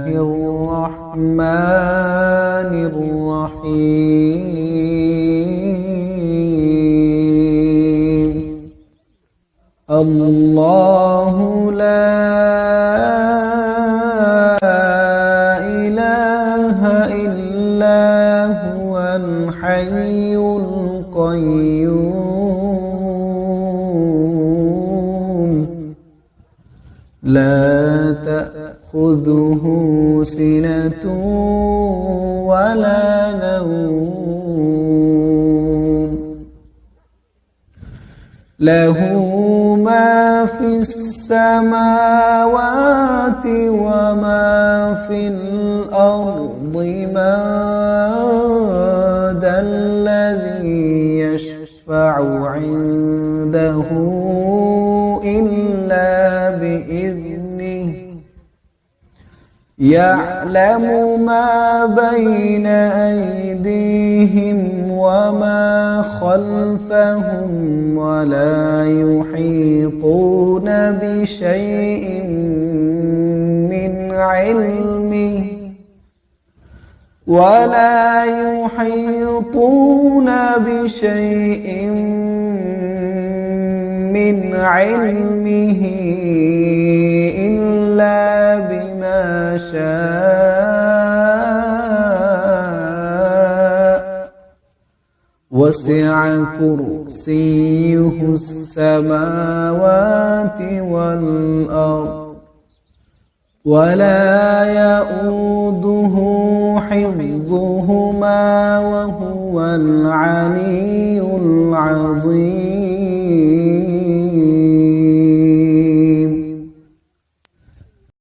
الرحمن الرحيم. الله لا إله إلا هو الحي القيوم لا تأخذه سنة ولا نوم له ما في السماوات وما في الأرض من ذا الذي يشفع عنده إلا بإذنه يعلم ما بين أيديهم وما خلفهم ولا يحيطون بشيء من علمه إلا بما شاء وسع كرسيه السماوات والأرض ولا يؤوده حفظهما وهو العلي العظيم.